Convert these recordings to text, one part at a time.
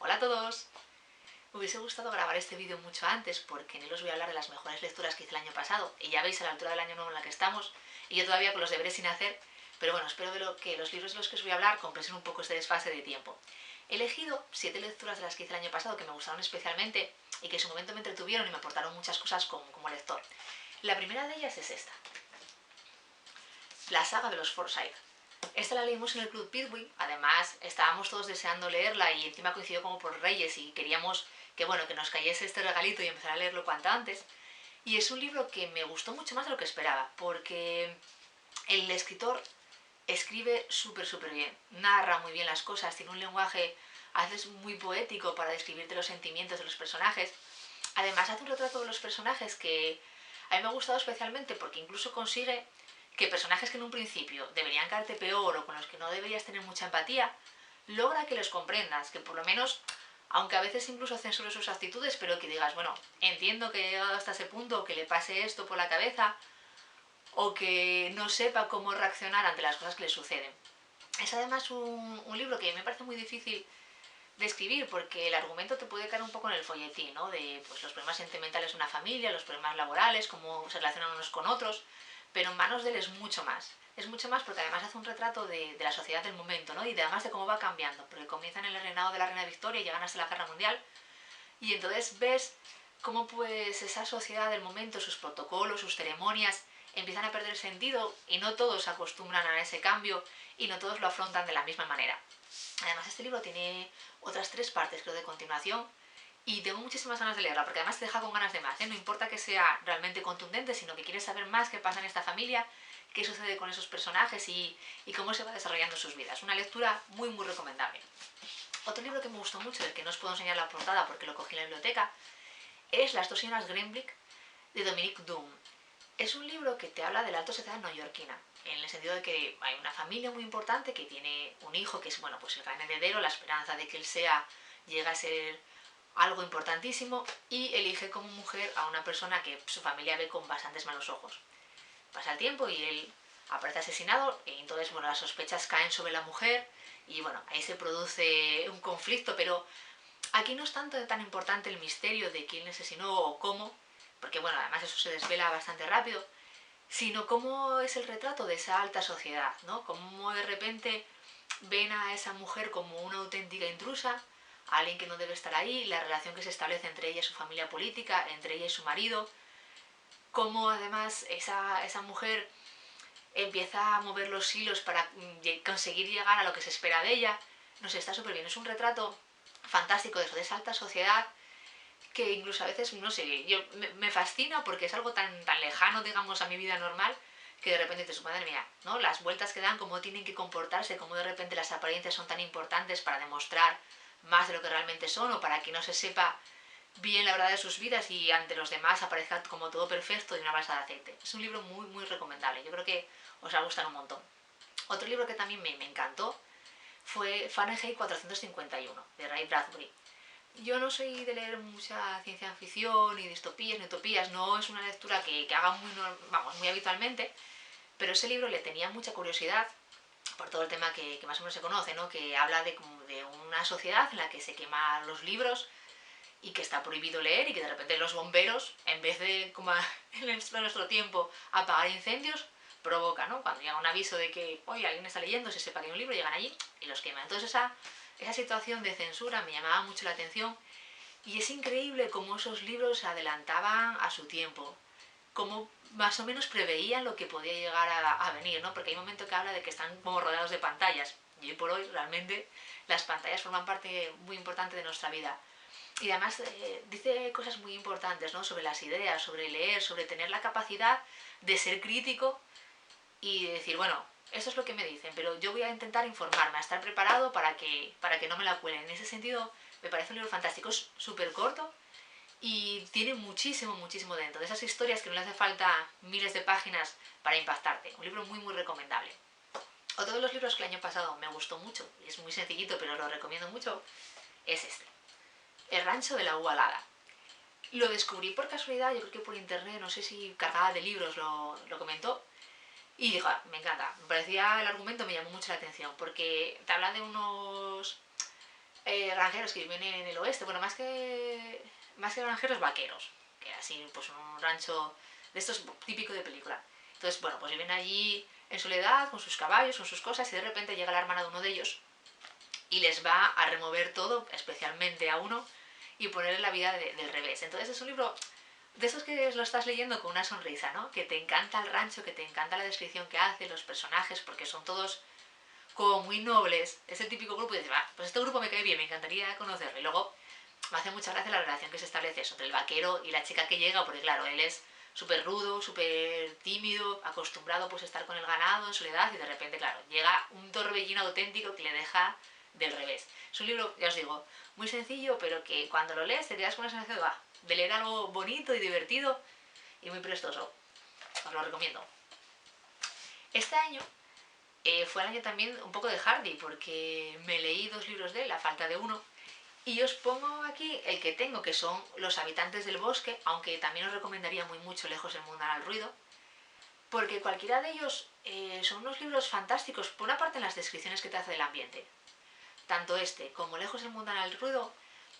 Hola a todos. Me hubiese gustado grabar este vídeo mucho antes porque en él os voy a hablar de las mejores lecturas que hice el año pasado y ya veis a la altura del año nuevo en la que estamos y yo todavía con los deberes sin hacer, pero bueno, espero que los libros de los que os voy a hablar compensen un poco este desfase de tiempo. He elegido 7 lecturas de las que hice el año pasado que me gustaron especialmente y que en su momento me entretuvieron y me aportaron muchas cosas como lector. La primera de ellas es esta, la saga de los Forsyth. Esta la leímos en el Club Pitwin, además estábamos todos deseando leerla y encima coincidió como por Reyes y queríamos que nos cayese este regalito y empezar a leerlo cuanto antes. Y es un libro que me gustó mucho más de lo que esperaba, porque el escritor escribe súper bien, narra muy bien las cosas, tiene un lenguaje a veces muy poético para describirte los sentimientos de los personajes. Además hace un retrato de los personajes que a mí me ha gustado especialmente porque incluso consigue que personajes que en un principio deberían caerte peor o con los que no deberías tener mucha empatía, logra que los comprendas, que por lo menos, aunque a veces incluso censure sus actitudes, pero que digas, bueno, entiendo que he llegado hasta ese punto, que le pase esto por la cabeza, o que no sepa cómo reaccionar ante las cosas que le suceden. Es además un libro que me parece muy difícil de escribir porque el argumento te puede caer un poco en el folletín, ¿no? De pues, los problemas sentimentales de una familia, los problemas laborales, cómo se relacionan unos con otros, pero en manos de él es mucho más. Es mucho más porque además hace un retrato de la sociedad del momento, ¿no? Y además de cómo va cambiando, porque comienzan en el reinado de la reina Victoria y llegan hasta la Guerra Mundial, y entonces ves cómo pues esa sociedad del momento, sus protocolos, sus ceremonias, empiezan a perder sentido y no todos se acostumbran a ese cambio y no todos lo afrontan de la misma manera. Además este libro tiene otras 3 partes creo de continuación y tengo muchísimas ganas de leerla porque además te deja con ganas de más, ¿eh? No importa que sea realmente contundente, sino que quieres saber más qué pasa en esta familia, qué sucede con esos personajes y cómo se va desarrollando sus vidas. Una lectura muy recomendable. Otro libro que me gustó mucho, del que no os puedo enseñar la portada porque lo cogí en la biblioteca, es Las dos señoras Greenblick de Dominique Doom. Es un libro que te habla de la alta sociedad neoyorquina, en el sentido de que hay una familia muy importante que tiene un hijo que es, bueno, pues el gran heredero, la esperanza de que él llegue a ser algo importantísimo, y elige como mujer a una persona que su familia ve con bastantes malos ojos. Pasa el tiempo y él aparece asesinado y entonces, bueno, las sospechas caen sobre la mujer y, bueno, ahí se produce un conflicto, pero aquí no es tanto tan importante el misterio de quién le asesinó o cómo, porque, bueno, además eso se desvela bastante rápido, sino cómo es el retrato de esa alta sociedad, ¿no? Cómo de repente ven a esa mujer como una auténtica intrusa, a alguien que no debe estar ahí, la relación que se establece entre ella y su familia política, entre ella y su marido, cómo además esa mujer empieza a mover los hilos para conseguir llegar a lo que se espera de ella. No sé, está súper bien, es un retrato fantástico de eso, de esa alta sociedad que incluso a veces, no sé, me fascina porque es algo tan lejano, digamos, a mi vida normal, que de repente dices, madre mía, ¿no? Las vueltas que dan, cómo tienen que comportarse, cómo de repente las apariencias son tan importantes para demostrar más de lo que realmente son o para que no se sepa bien la verdad de sus vidas y ante los demás aparezca como todo perfecto y una balsa de aceite. Es un libro muy recomendable, yo creo que os va a gustar un montón. Otro libro que también me encantó fue Fahrenheit 451, de Ray Bradbury. Yo no soy de leer mucha ciencia ficción, ni distopías, ni utopías, no es una lectura que haga muy habitualmente, pero ese libro le tenía mucha curiosidad por todo el tema que más o menos se conoce, ¿no? Que habla de una sociedad en la que se queman los libros y que está prohibido leer y que de repente los bomberos, en vez de, como en nuestro tiempo, apagar incendios, provoca, ¿no? Cuando llega un aviso de que, oye, alguien está leyendo, se sepa que hay un libro, llegan allí y los queman. Entonces esa situación de censura me llamaba mucho la atención y es increíble cómo esos libros se adelantaban a su tiempo, cómo más o menos preveían lo que podía llegar a venir, ¿no? Porque hay un momento que habla de que están como rodeados de pantallas y hoy por hoy realmente las pantallas forman parte muy importante de nuestra vida. Y además dice cosas muy importantes, ¿no? Sobre las ideas, sobre leer, sobre tener la capacidad de ser crítico y decir, bueno, eso es lo que me dicen, pero yo voy a intentar informarme, a estar preparado para que no me la cuelen. En ese sentido, me parece un libro fantástico, es súper corto y tiene muchísimo dentro. De esas historias que no le hace falta miles de páginas para impactarte. Un libro muy recomendable. Otro de los libros que el año pasado me gustó mucho, y es muy sencillito, pero lo recomiendo mucho, es este. El rancho de la uva alada. Lo descubrí por casualidad, yo creo que por internet, no sé si cargada de libros lo comentó. Y digo, me encanta, me parecía el argumento, me llamó mucho la atención, porque te habla de unos granjeros que viven en el oeste, bueno, más que granjeros, vaqueros, que así, pues un rancho de estos típico de película. Entonces, bueno, pues viven allí en soledad, con sus caballos, con sus cosas, y de repente llega la hermana de uno de ellos y les va a remover todo, especialmente a uno, y ponerle la vida del revés. Entonces es un libro de esos que lo estás leyendo con una sonrisa, ¿no? Que te encanta el rancho, que te encanta la descripción que hace, los personajes, porque son todos como muy nobles. Es el típico grupo y dices, va, pues este grupo me cae bien, me encantaría conocerlo. Y luego me hace mucha gracia la relación que se establece entre el vaquero y la chica que llega, porque claro, él es súper rudo, súper tímido, acostumbrado pues a estar con el ganado en soledad y de repente, claro, llega un torbellino auténtico que le deja del revés. Es un libro, ya os digo, muy sencillo, pero que cuando lo lees te quedas con la sensación de leer algo bonito y divertido y muy prestoso. Os lo recomiendo. Este año fue el año también un poco de Hardy, porque me leí 2 libros de él, a falta de uno, y os pongo aquí el que tengo, que son Los habitantes del bosque, aunque también os recomendaría muy mucho Lejos del mundanal ruido, porque cualquiera de ellos son unos libros fantásticos, por una parte en las descripciones que te hace del ambiente. Tanto este como Lejos del mundanal ruido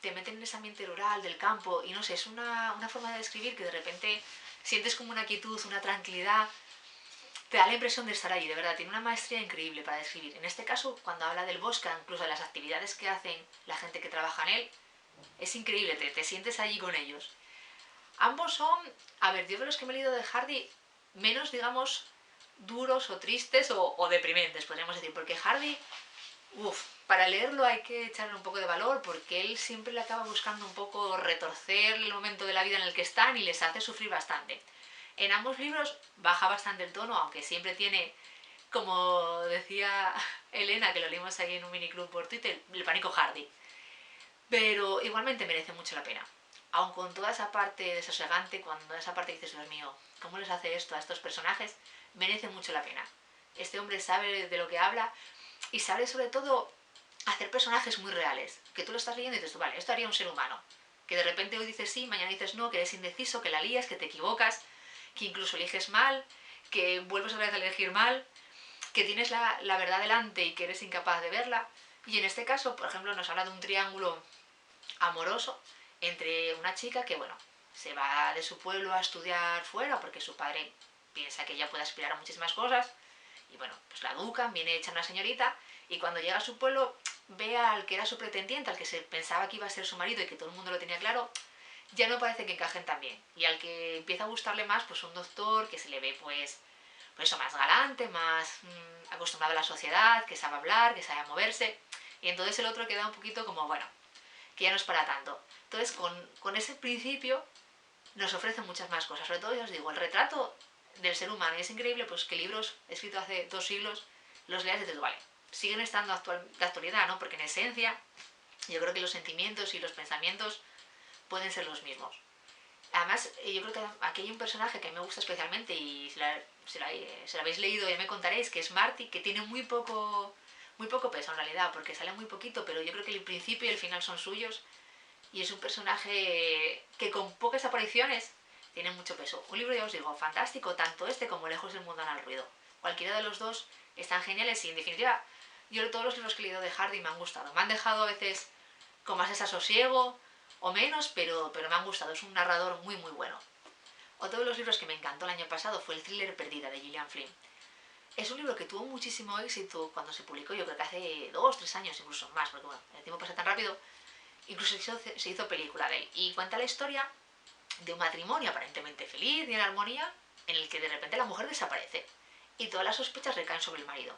te meten en ese ambiente rural, del campo, y no sé, es una forma de describir que de repente sientes como una quietud, una tranquilidad, te da la impresión de estar allí, de verdad, tiene una maestría increíble para describir. En este caso, cuando habla del bosque, incluso de las actividades que hacen la gente que trabaja en él, es increíble, te sientes allí con ellos. Ambos son, a ver, yo de los que me he leído de Hardy, menos, digamos, duros o tristes o deprimentes, podríamos decir, porque Hardy, para leerlo hay que echarle un poco de valor, porque él siempre le acaba buscando un poco retorcer el momento de la vida en el que están y les hace sufrir bastante. En ambos libros baja bastante el tono, aunque siempre tiene, como decía Elena, que lo leímos ahí en un miniclub por Twitter, el pánico Hardy. Pero igualmente merece mucho la pena. Aun con toda esa parte desasegante, cuando esa parte dices, Dios mío, ¿cómo les hace esto a estos personajes? Merece mucho la pena. Este hombre sabe de lo que habla y sabe sobre todo hacer personajes muy reales. Que tú lo estás leyendo y dices, vale, esto haría un ser humano. Que de repente hoy dices sí, mañana dices no, que eres indeciso, que la lías, que te equivocas, que incluso eliges mal, que vuelves otra vez a elegir mal, que tienes la verdad delante y que eres incapaz de verla. Y en este caso, por ejemplo, nos habla de un triángulo amoroso entre una chica que, bueno, se va de su pueblo a estudiar fuera porque su padre piensa que ella puede aspirar a muchísimas cosas y, bueno, pues la educan, viene hecha una señorita y cuando llega a su pueblo ve al que era su pretendiente, al que se pensaba que iba a ser su marido y que todo el mundo lo tenía claro, ya no parece que encajen tan bien. Y al que empieza a gustarle más, pues un doctor que se le ve pues eso, más galante, más acostumbrado a la sociedad, que sabe hablar, que sabe moverse. Y entonces el otro queda un poquito como, bueno, que ya no es para tanto. Entonces, con ese principio nos ofrece muchas más cosas. Sobre todo, ya os digo, el retrato del ser humano. Y es increíble pues que libros escritos hace 2 siglos los leas y dices, vale, siguen estando de actualidad, ¿no? Porque en esencia yo creo que los sentimientos y los pensamientos pueden ser los mismos. Además, yo creo que aquí hay un personaje que me gusta especialmente y si lo habéis leído ya me contaréis, que es Marty, que tiene muy poco peso en realidad, porque sale muy poquito, pero yo creo que el principio y el final son suyos y es un personaje que con pocas apariciones tiene mucho peso. Un libro, ya os digo, fantástico, tanto este como Lejos del mundanal ruido. Cualquiera de los dos están geniales y en definitiva, yo todos los libros que he leído de Hardy me han gustado. Me han dejado a veces con más desasosiego o menos, pero me han gustado. Es un narrador muy muy bueno. Otro de los libros que me encantó el año pasado fue el thriller Perdida de Gillian Flynn. Es un libro que tuvo muchísimo éxito cuando se publicó, yo creo que hace 2, 3 años, incluso más, porque bueno, el tiempo pasa tan rápido. Incluso se hizo película de él. Y cuenta la historia de un matrimonio aparentemente feliz y en armonía, en el que de repente la mujer desaparece. Y todas las sospechas recaen sobre el marido,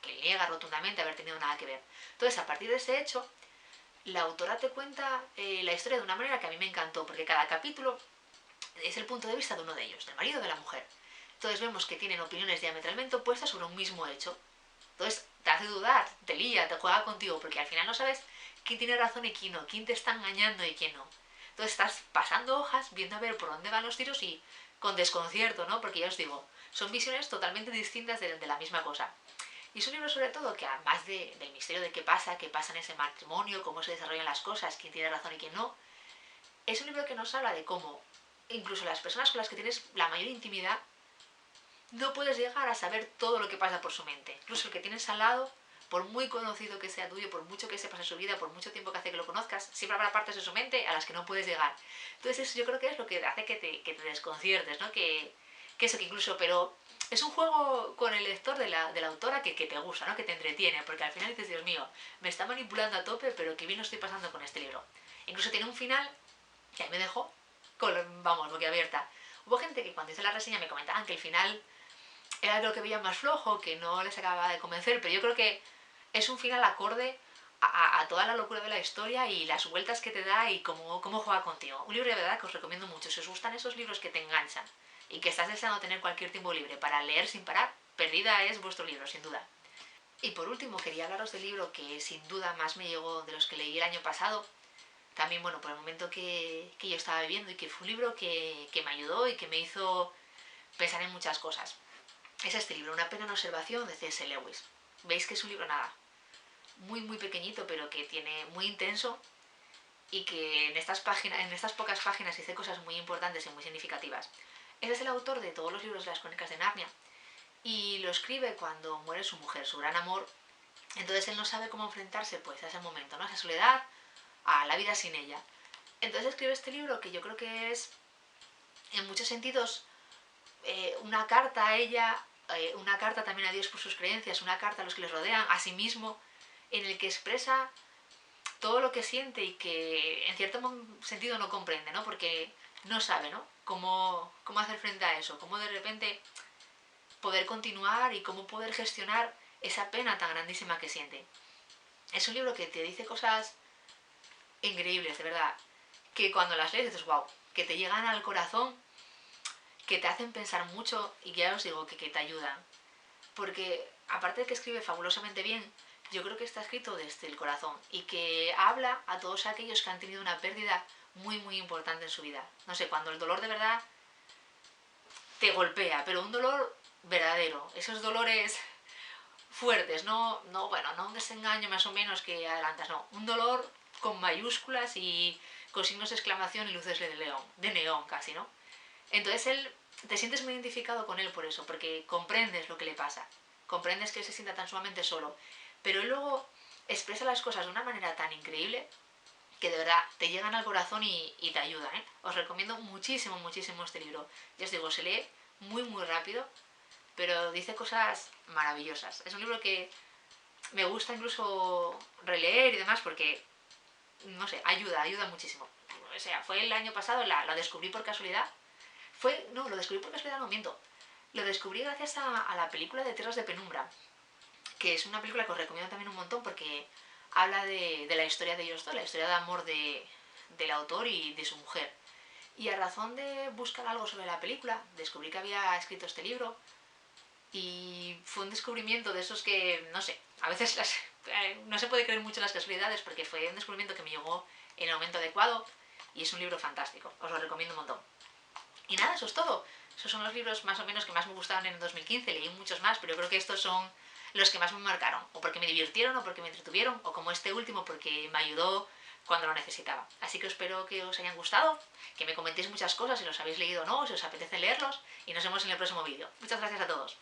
que niega rotundamente haber tenido nada que ver. Entonces, a partir de ese hecho, la autora te cuenta la historia de una manera que a mí me encantó, porque cada capítulo es el punto de vista de uno de ellos, del marido o de la mujer. Entonces vemos que tienen opiniones diametralmente opuestas sobre un mismo hecho. Entonces te hace dudar, te lía, te juega contigo, porque al final no sabes quién tiene razón y quién no, quién te está engañando y quién no. Entonces estás pasando hojas, viendo a ver por dónde van los tiros y con desconcierto, ¿no? Porque ya os digo, son visiones totalmente distintas de la misma cosa. Y es un libro sobre todo que además del misterio de qué pasa en ese matrimonio, cómo se desarrollan las cosas, quién tiene razón y quién no, es un libro que nos habla de cómo incluso las personas con las que tienes la mayor intimidad no puedes llegar a saber todo lo que pasa por su mente. Incluso el que tienes al lado por muy conocido que sea tuyo, por mucho que sepas de su vida, por mucho tiempo que hace que lo conozcas, siempre habrá partes de su mente a las que no puedes llegar. Entonces eso yo creo que es lo que hace que te desconciertes, ¿no? Que eso, que incluso, pero es un juego con el lector de la autora que te gusta, ¿no? Que te entretiene, porque al final dices, Dios mío, me está manipulando a tope, pero qué bien lo estoy pasando con este libro. Incluso tiene un final que a mí me dejó, vamos, boquiabierta. Hubo gente que cuando hice la reseña me comentaban que el final era lo que veía más flojo, que no les acababa de convencer, pero yo creo que es un final acorde a toda la locura de la historia y las vueltas que te da y cómo juega contigo. Un libro de verdad que os recomiendo mucho. Si os gustan esos libros que te enganchan y que estás deseando tener cualquier tiempo libre para leer sin parar, Perdida es vuestro libro, sin duda. Y por último, quería hablaros del libro que sin duda más me llegó de los que leí el año pasado. También, bueno, por el momento que yo estaba viviendo y que fue un libro que me ayudó y que me hizo pensar en muchas cosas. Es este libro, Una pena en observación, de C.S. Lewis. Veis que es un libro nada, muy pequeñito, pero que tiene muy intenso y que en estas pocas páginas dice cosas muy importantes y muy significativas. Ese es el autor de todos los libros de las Crónicas de Narnia y lo escribe cuando muere su mujer, su gran amor. Entonces él no sabe cómo enfrentarse pues a ese momento, ¿no? A esa soledad, a la vida sin ella. Entonces escribe este libro que yo creo que es en muchos sentidos una carta a ella, una carta también a Dios por sus creencias, una carta a los que les rodean, a sí mismo, en el que expresa todo lo que siente y que en cierto sentido no comprende, ¿no? Porque no sabe, ¿no? Cómo hacer frente a eso, cómo de repente poder continuar y cómo poder gestionar esa pena tan grandísima que siente. Es un libro que te dice cosas increíbles, de verdad, que cuando las lees dices, wow, que te llegan al corazón, que te hacen pensar mucho y que ya os digo que te ayudan. Porque aparte de que escribe fabulosamente bien, yo creo que está escrito desde el corazón y que habla a todos aquellos que han tenido una pérdida muy importante en su vida. No sé, cuando el dolor de verdad te golpea, pero un dolor verdadero, esos dolores fuertes, no un desengaño más o menos que adelantas, no, un dolor con mayúsculas y con signos de exclamación y luces de neón casi, ¿no? Entonces él, te sientes muy identificado con él por eso, porque comprendes lo que le pasa, comprendes que él se sienta tan sumamente solo, pero él luego expresa las cosas de una manera tan increíble que de verdad te llegan al corazón y te ayudan, ¿eh? Os recomiendo muchísimo este libro. Ya os digo, se lee muy rápido, pero dice cosas maravillosas. Es un libro que me gusta incluso releer y demás porque, no sé, ayuda muchísimo. O sea, fue el año pasado, la descubrí por casualidad. Lo descubrí por casualidad, no miento. Lo descubrí gracias a la película de Tierras de Penumbra, que es una película que os recomiendo también un montón porque habla de la historia de ellos dos, la historia de amor del autor y de su mujer. Y a razón de buscar algo sobre la película, descubrí que había escrito este libro y fue un descubrimiento de esos que, no sé, a veces no se puede creer mucho las casualidades porque fue un descubrimiento que me llegó en el momento adecuado y es un libro fantástico, os lo recomiendo un montón. Y nada, eso es todo. Esos son los libros más o menos que más me gustaban en el 2015, leí muchos más, pero creo que estos son los que más me marcaron, o porque me divirtieron, o porque me entretuvieron, o como este último, porque me ayudó cuando lo necesitaba. Así que espero que os hayan gustado, que me comentéis muchas cosas si los habéis leído o no, si os apetece leerlos, y nos vemos en el próximo vídeo. Muchas gracias a todos.